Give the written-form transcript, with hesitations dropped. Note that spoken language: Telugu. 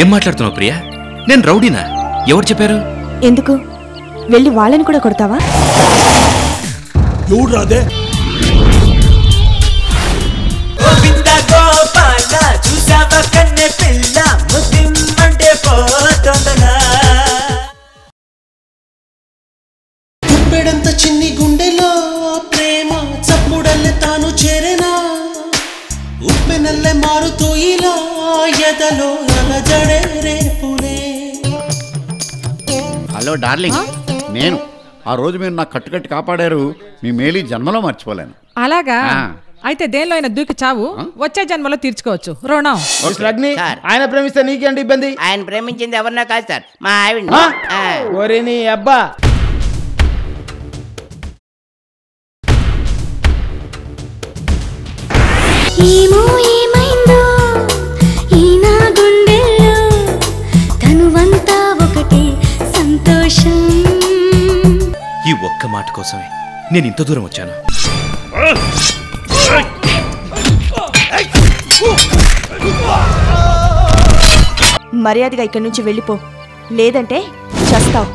ఏం మాట్లాడుతున్నావు ప్రియా? నేను రౌడీనా? ఎవరు చెప్పారు? ఎందుకు వెళ్ళి వాళ్ళని కూడా కొడతావా? ఎవరు రాదే? గుప్పెడంత చిన్ని గుండెలో ప్రేమ చప్పుడల్లే తాను చేరేనా ఉప్పెనల్లే మారుతూ ఇలా ఎదలో అలజడే రేపులే. హలో డార్లింగ్, నేను ఆ రోజు మీరు నాకు కట్టుకట్టి కాపాడారు. మీ మేలు జన్మలో మర్చిపోలేను. అలాగా? అయితే దేనిలో అయినా దూకి చావు, వచ్చే జన్మలో తీర్చుకోవచ్చు రుణం. ఆయన ప్రేమిస్తే నీకేంటి ఇబ్బంది? ఆయన ప్రేమించింది ఎవరినా కాదు సార్, మా ఆవిడ. ఒరే నీ అబ్బా, ఏమో ఏమైందో ఈ నా గుండెల్లో తనువంతా ఒకటే సంతోషం. ఈ ఒక్క మాట కోసమే నేను ఇంత దూరం వచ్చాను. మర్యాదగా ఇక్కడి నుంచి వెళ్ళిపో, లేదంటే చస్తావు.